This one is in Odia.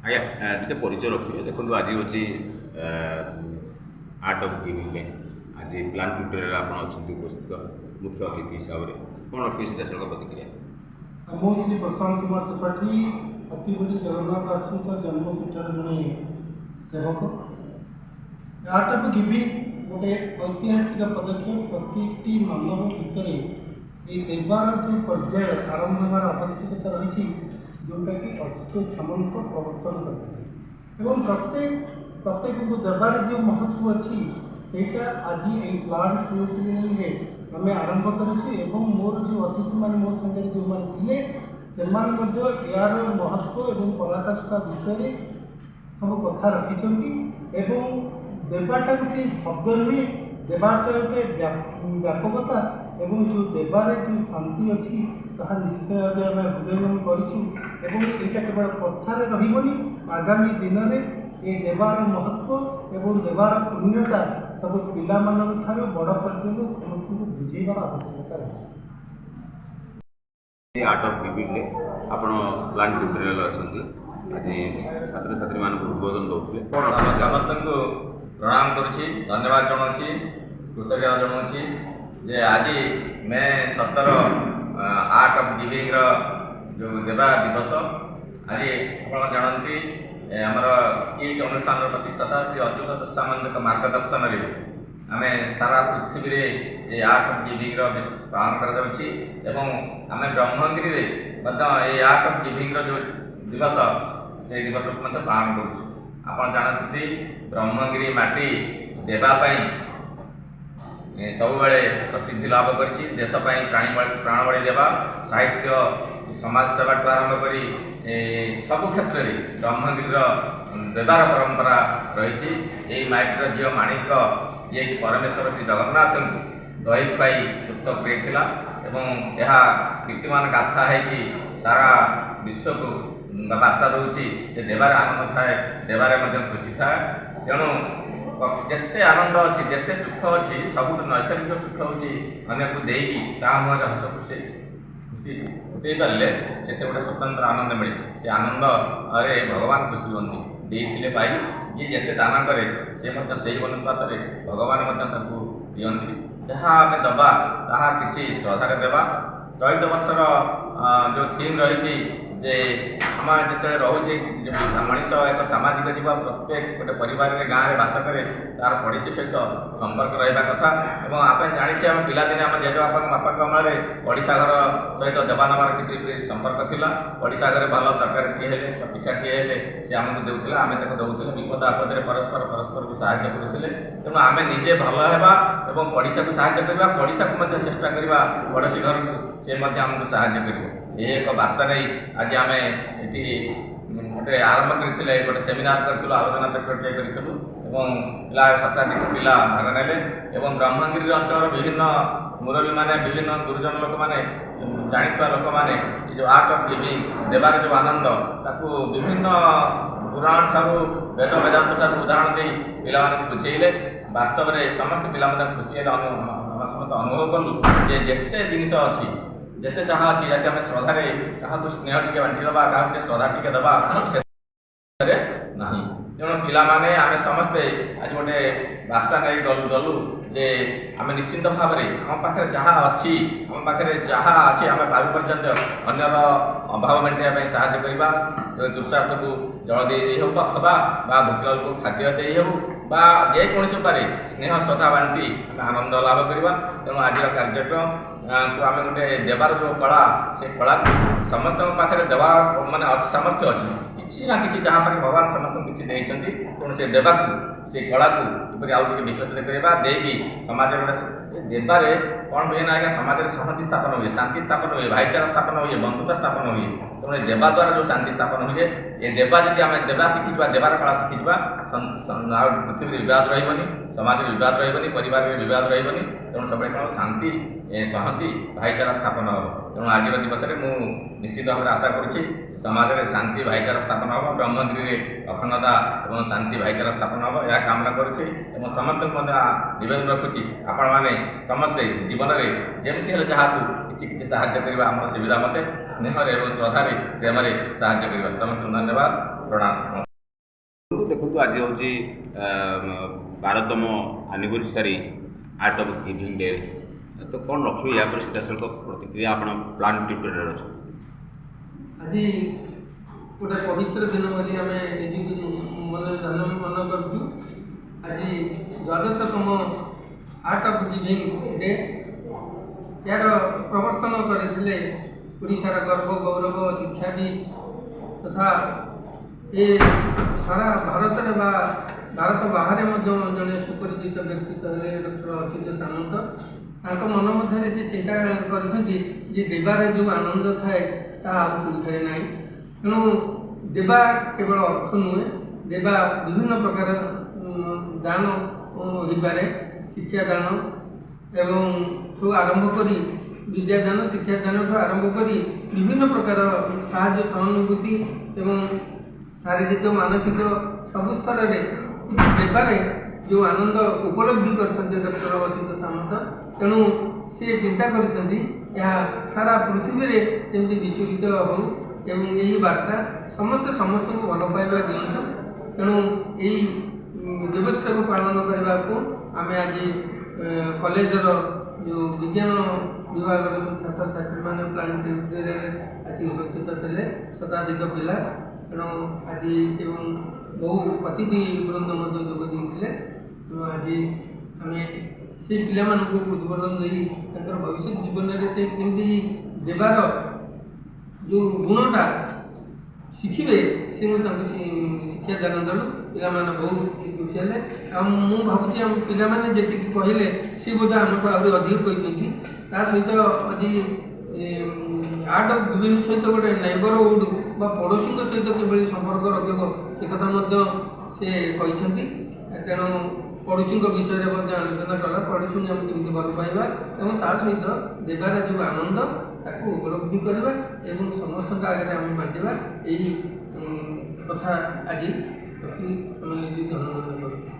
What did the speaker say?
ଆଜ୍ଞା ଟିକେ ପରିଚୟ ରଖିବେ। ଦେଖନ୍ତୁ ଆଜି ହେଉଛି ଆର୍ଟ ଅଫ୍ ଗିଭିଂ ଡେ। ଆଜି ପ୍ଲାନ୍ ଟ୍ୟୁଟୋରିଆଲ୍ ଆପଣ ଅଛନ୍ତି ଉପସ୍ଥିତ ମୁଖ୍ୟ ଅତିଥି ହିସାବରେ, କ'ଣ ରଖିବେ ସିଧାସଳଖ ପ୍ରତିକ୍ରିୟା? ମୁଁ ଶ୍ରୀ ପ୍ରଶାନ୍ତ କୁମାର ତ୍ରିପାଠୀ ଅତିବଡ଼ି ଜଗନ୍ନାଥ ଦାସଙ୍କ ଜନ୍ମପୀଠର ଜଣେ ସେବକ। ଆର୍ଟ ଅଫ୍ ଗିଭିଂ ଗୋଟେ ଐତିହାସିକ ପଦକ୍ଷେପ। ପ୍ରତ୍ୟେକଟି ମାନବ ଭିତରେ এই ଦେବାର ଯେଉଁ ପର୍ଯ୍ୟାୟ ଆରମ୍ଭ ହେବାର ଆବଶ୍ୟକତା ରହିଛି, ଯେଉଁଟାକି ଅଚ୍ୟୁତ ସାମନ୍ତ ପ୍ରବର୍ତ୍ତନ କରିଥିଲେ, ଏବଂ ପ୍ରତ୍ୟେକଙ୍କୁ ଦେବାରେ ଯେଉଁ ମହତ୍ତ୍ୱ ଅଛି ସେଇଟା ଆଜି এই ପ୍ଲାନ୍ ଟ୍ୟୁଟୋରିଆଲ୍ରେ ଆମେ ଆରମ୍ଭ କରିଛୁ। ଏବଂ ମୋର ଯେଉଁ ଅତିଥିମାନେ ମୋ ସାଙ୍ଗରେ ଯେଉଁମାନେ ଥିଲେ ସେମାନେ ମଧ୍ୟ ଏହାର ମହତ୍ତ୍ୱ ଏବଂ ପରାକାଷ୍ଠା ବିଷୟରେ ସବୁ କଥା ରଖିଛନ୍ତି। ଏବଂ ଦେବାଟା ଗୋଟିଏ ଶବ୍ଦ ନୁହେଁ, ଦେବାଟା ଗୋଟେ ବ୍ୟାପକତା ଏବଂ ଯେଉଁ ଦେବାରେ ଯେଉଁ ଶାନ୍ତି ଅଛି ତାହା ନିଶ୍ଚୟ ଆଜି ଆମେ ହୃଦୟଙ୍ଗମ କରିଛୁ। ଏବଂ ଏଇଟା କେବଳ କଥାରେ ରହିବନି, ଆଗାମୀ ଦିନରେ ଏ ଦେବାର ମହତ୍ତ୍ୱ ଏବଂ ଦେବାର ପୁଣ୍ୟତା ସବୁ ପିଲାମାନଙ୍କ ଠାରୁ ବଡ଼ ପର୍ଯ୍ୟନ୍ତ ସମସ୍ତଙ୍କୁ ବୁଝେଇବାର ଆବଶ୍ୟକତା ରହିଛି। ଆର୍ଟ ଅଫ୍ ଗିଭିଂ ଡେ ଆପଣ ପ୍ଲାନ୍ ଟ୍ୟୁଟୋରିଆଲ୍ ଅଛନ୍ତି, ଆଜି ଛାତ୍ରଛାତ୍ରୀମାନଙ୍କୁ ଉଦ୍ବୋଧନ ଦେଉଥିଲେ। ସମସ୍ତଙ୍କୁ ପ୍ରଣାମ କରୁଛି, ଧନ୍ୟବାଦ ଜଣାଉଛି, କୃତଜ୍ଞତା ଜଣାଉଛି ଯେ ଆଜି ମେ 17 ଆର୍ଟ ଅଫ୍ ଗିଭିଂର ଯେଉଁ ଦେବା ଦିବସ। ଆଜି ଆପଣ ଜାଣନ୍ତି ଆମର କିଟ୍ ଅନୁଷ୍ଠାନର ପ୍ରତିଷ୍ଠାତା ଶ୍ରୀ ଅଚ୍ୟୁତ ସାମନ୍ତଙ୍କ ମାର୍ଗଦର୍ଶନରେ ଆମେ ସାରା ପୃଥିବୀରେ ଏ ଆର୍ଟ ଅଫ୍ ଗିଭିଂର ପାଳନ କରାଯାଉଛି ଏବଂ ଆମେ ବ୍ରହ୍ମଗିରିରେ ମଧ୍ୟ এই ଆର୍ଟ ଅଫ୍ ଗିଭିଂର ଯେଉଁ ଦିବସ সেই ଦିବସକୁ ମଧ୍ୟ ପାଳନ କରୁଛୁ। ଆପଣ ଜାଣନ୍ତି ବ୍ରହ୍ମଗିରି ମାଟି ଦେବା ପାଇଁ ସବୁବେଳେ ପ୍ରସିଦ୍ଧି ଲାଭ କରିଛି। ଦେଶ ପାଇଁ ପ୍ରାଣବଳି ଦେବା, ସାହିତ୍ୟ ସମାଜ ସେବାଠୁ ଆରମ୍ଭ କରି ସବୁ କ୍ଷେତ୍ରରେ ବ୍ରହ୍ମଗିରିର ଦେବାର ପରମ୍ପରା ରହିଛି। ଏହି ମାଟିର ଝିଅ ମାଣିକ ଯିଏକି ପରମେଶ୍ୱର ଶ୍ରୀ ଜଗନ୍ନାଥଙ୍କୁ ଦହି ଖୁଆଇ ତୃପ୍ତ କରିଥିଲା ଏବଂ ଏହା କୀର୍ତ୍ତିମାନ ଗାଥା ହେଇକି ସାରା ବିଶ୍ୱକୁ ବାର୍ତ୍ତା ଦେଉଛି ଯେ ଦେବାରେ ଆନନ୍ଦ ଥାଏ, ଦେବାରେ ମଧ୍ୟ ଖୁସି ଥାଏ। ତେଣୁ ଯେତେ ଆନନ୍ଦ ଅଛି, ଯେତେ ସୁଖ ଅଛି, ସବୁଠୁ ନୈସର୍ଗିକ ସୁଖ ହେଉଛି ଅନ୍ୟକୁ ଦେଇକି ତା ମୁହଁରେ ହସ ଖୁସି ଫୁଟେଇ ପାରିଲେ ସେଥିରେ ଗୋଟେ ସ୍ୱତନ୍ତ୍ର ଆନନ୍ଦ ମିଳେ। ସେ ଆନନ୍ଦରେ ଭଗବାନ ଖୁସି ହୁଅନ୍ତି। ଦେଇଥିଲେ ପାଇ, ଯିଏ ଯେତେ ଦାନ କରେ ସେ ମଧ୍ୟ ସେହି ଅନୁପାତରେ ଭଗବାନ ମଧ୍ୟ ତାକୁ ଦିଅନ୍ତି। ଯାହା ଆମେ ଦେବା ତାହା କିଛି ଶ୍ରଦ୍ଧାରେ ଦେବା। ଚଳିତ ବର୍ଷର ଯେଉଁ ଥିମ୍ ରହିଛି ଯେ ଆମେ ଯେତେବେଳେ ରହୁଛେ ମଣିଷ ଏକ ସାମାଜିକ ଜୀବ, ପ୍ରତ୍ୟେକ ଗୋଟେ ପରିବାରରେ ଗାଁରେ ବାସ କରେ, ତାର ପଡ଼ୋଶୀ ସହିତ ସମ୍ପର୍କ ରହିବା କଥା। ଏବଂ ଆମେ ଜାଣିଛେ ଆମ ପିଲାଦିନେ ଆମ ଜେଜେବାପାଙ୍କ ବାପାଙ୍କ ଅମଳରେ ପଡ଼ିଶା ଘର ସହିତ ଦେବା ନେବାର କିପରି ସମ୍ପର୍କ ଥିଲା। ପଡ଼ିଶା ଘରେ ଭଲ ତରକାରୀଟିଏ ହେଲେ, ପିଠାଟିଏ ହେଲେ ସେ ଆମକୁ ଦେଉଥିଲା, ଆମେ ତାକୁ ଦେଉଥିଲେ। ବିପଦ ଆପଦରେ ପରସ୍ପରକୁ ସାହାଯ୍ୟ କରୁଥିଲେ। ତେଣୁ ଆମେ ନିଜେ ଭଲ ହେବା ଏବଂ ପଡ଼ିଶାକୁ ସାହାଯ୍ୟ କରିବା, ପଡ଼ିଶାକୁ ମଧ୍ୟ ଚେଷ୍ଟା କରିବା ପଡ଼ୋଶୀ ଘରକୁ ସେ ମଧ୍ୟ ଆମକୁ ସାହାଯ୍ୟ କରିବ। ଏହି ଏକ ବାର୍ତ୍ତା ନେଇ ଆଜି ଆମେ ଏଠି ଗୋଟେ ଆରମ୍ଭ କରିଥିଲେ, ଗୋଟେ ସେମିନାର କରିଥିଲୁ, ଆଲୋଚନା ଚକ୍ରଟିଏ କରିଥିଲୁ ଏବଂ ଶତାଧିକ ପିଲା ଭାଗ ନେଲେ। ଏବଂ ବ୍ରହ୍ମଗିରି ଅଞ୍ଚଳର ବିଭିନ୍ନ ମୁରବୀମାନେ, ବିଭିନ୍ନ ଗୁରୁଜନ ଲୋକମାନେ, ଜାଣିଥିବା ଲୋକମାନେ ଏ ଯେଉଁ ଆର୍ଟ ଅଫ୍ ଗିଭିଂ ଦେବାର ଯେଉଁ ଆନନ୍ଦ ତାକୁ ବିଭିନ୍ନ ପୁରାଣ ଠାରୁ ବେଦାନ୍ତ ଠାରୁ ଉଦାହରଣ ଦେଇ ପିଲାମାନଙ୍କୁ ବୁଝେଇଲେ। ବାସ୍ତବରେ ସମସ୍ତ ପିଲା ମଧ୍ୟ ଖୁସି ହେଲେ। ଆମେ ସମସ୍ତେ ଅନୁଭବ କଲୁ ଯେ ଯେତେ ଜିନିଷ ଅଛି, ଯେତେ ଯାହା ଅଛି, ଯଦି ଆମେ ଶ୍ରଦ୍ଧାରେ କାହାକୁ ସ୍ନେହ ଟିକେ ବାଣ୍ଟି ଦେବା, କାହାକୁ ଟିକେ ଶ୍ରଦ୍ଧା ଟିକେ ଦେବା, ସେଥିରେ ନାହିଁ। ତେଣୁ ପିଲାମାନେ ଆମେ ସମସ୍ତେ ଆଜି ଗୋଟେ ବାର୍ତ୍ତା ନେଇ ଗଲୁ ଯେ ଆମେ ନିଶ୍ଚିନ୍ତ ଭାବରେ ଆମ ପାଖରେ ଯାହା ଅଛି, ଆମ ପାଖରେ ଯାହା ଅଛି ଆମେ ପାରୁ ପର୍ଯ୍ୟନ୍ତ ଅନ୍ୟର ଅଭାବ ମେଣ୍ଟାଇବା ପାଇଁ ସାହାଯ୍ୟ କରିବା। ତୃଷାର୍ଥକୁ ଜଳ ଦେଇ ହେବା ବା ଭୋକିଲା ଲୋକକୁ ଖାଦ୍ୟ ଦେଇ ହେଉ ବା ଯେକୌଣସି ଉପାୟରେ ସ୍ନେହ ଶ୍ରଦ୍ଧା ବାଣ୍ଟି ଆମେ ଆନନ୍ଦ ଲାଭ କରିବା। ତେଣୁ ଆଜିର କାର୍ଯ୍ୟକ୍ରମକୁ ଆମେ ଗୋଟେ ଦେବାର ଯେଉଁ କଳା, ସେ କଳାକୁ ସମସ୍ତଙ୍କ ପାଖରେ ଦେବା ମାନେ ସାମର୍ଥ୍ୟ ଅଛି। କିଛି ନା କିଛି ଯାହା ପାଇଁ ଭଗବାନ ସମସ୍ତଙ୍କୁ କିଛି ଦେଇଛନ୍ତି, ତେଣୁ ସେ ଦେବାକୁ, ସେ କଳାକୁ କିପରି ଆଉ ଟିକେ ବିକଶିତ କରିବା, ଦେଇକି ସମାଜରେ ଗୋଟେ ଦେବାରେ କ'ଣ ହୁଏ ନା ଆଜ୍ଞା, ସମାଜରେ ସଂହତି ସ୍ଥାପନ ହୁଏ, ଶାନ୍ତି ସ୍ଥାପନ ହୁଏ, ଭାଇଚାରା ସ୍ଥାପନ ହୁଏ, ବନ୍ଧୁତା ସ୍ଥାପନ ହୁଏ। ତେଣୁ ଏ ଦେବା ଦ୍ୱାରା ଯେଉଁ ଶାନ୍ତି ସ୍ଥାପନ ହୁଏ, ଏ ଦେବା ଯଦି ଆମେ ଦେବା ଶିଖିଯିବା, ଦେବାର କଳା ଶିଖିଯିବା, ଆଉ ପୃଥିବୀରେ ବିବାଦ ରହିବନି, ସମାଜରେ ବିବାଦ ରହିବନି, ପରିବାରରେ ବିବାଦ ରହିବନି। ତେଣୁ ସବୁବେଳେ କ'ଣ ଶାନ୍ତି, ସଂହତି, ଭାଇଚାରା ସ୍ଥାପନ ହେବ। ତେଣୁ ଆଜିର ଦିବସରେ ମୁଁ ନିଶ୍ଚିତ ଭାବରେ ଆଶା କରୁଛି ସମାଜରେ ଶାନ୍ତି ଭାଇଚାରା ସ୍ଥାପନ ହେବ, ବ୍ରହ୍ମଗିରିରେ ଅଖଣ୍ଡତା ଏବଂ ଶାନ୍ତି ଭାଇଚାରା ସ୍ଥାପନ ହେବ, ଏହା କାମନା କରୁଛି। ଏବଂ ସମସ୍ତଙ୍କୁ ମଧ୍ୟ ନିବେଦନ ରଖୁଛି ଆପଣମାନେ ସମସ୍ତେ ଜୀବନରେ ଯେମିତି ହେଲେ ଯାହାକୁ କିଛି କିଛି ସାହାଯ୍ୟ କରିବା ଆମର ସୁବିଧା ମତେ, ସ୍ନେହରେ ଏବଂ ଶ୍ରଦ୍ଧାରେ, ପ୍ରେମରେ ସାହାଯ୍ୟ କରିବା। ସମସ୍ତଙ୍କୁ ଧନ୍ୟବାଦ। प्रणाम। देखो आज हूँ 12तम anniversary art of giving day तो कौन रखिए या सीधासल प्रतिक्रिया आप प्लान ट्यूटोरियल अच्छे आज गोटे पवित्र दिन बोली आम निजी मन करूँ। आज 12तम आर्ट ऑफ गिविंग डे यार प्रवर्तन करते ओडिशार गर्व गौरव शिक्षाविद तथा ये सारा भारत में भारत बाहर जड़े सुपरिचित व्यक्तित्व है डॉक्टर अच्युत सामंत मन मध्य से चिंता कर देवार जो आनंद थाए कौथे ना तेणु देवा केवल अर्थ नुहे देवा विभिन्न प्रकार दान हो पारे शिक्षा दान एवं ठू आरंभ करी विद्यादान शिक्षादान ठू आरंभ करी विभिन्न प्रकार साहाय्य सहानुभूति एवं शारीरिक मानसिक सब स्तर में देवारे जो आनंद उपलब्धि करते डॉक्टर अच्युत सामंत तेणु सी चिंता कर सारा पृथ्वी में जमी विचलित हो एवं यही वार्ता समस्त समस्त को भल पाइबा दिंतु तेणु यही दिवस को पालन करने को आम आज कॉलेजर जो विज्ञान विभाग छात्र छात्री मैंने प्लानेटोरियम आसी उपस्थित थे शताधिक पिला तेणु आज एवं बहु अतिथि वृंद जोगदे आज आम से पिला उद्बोधन दे भविष्य जीवन में से कमी देवार जो गुणटा शिखिबे से शिक्षा दान देलु पिला बहुत खुशी है मु भावुँ आम पिला जी कहले सी बोध आमको आहरी अधिक कहते सहित आज आर्ट ऑफ गिविंग सहित गोटे नेबरहुड बा पड़ोशी सहित किभली संपर्क रखिब से कथा से कहते तेणु पड़ोशी विषय में आलोचना कला पड़ोशी आम केमी भल पाइबा और ता सहित देवार जो आनंद ताकू उपलब्धि करवा एवं समस्त आगे आम बांटा यही कथा आज प्रति आम निजी धन्यवाद करूँ।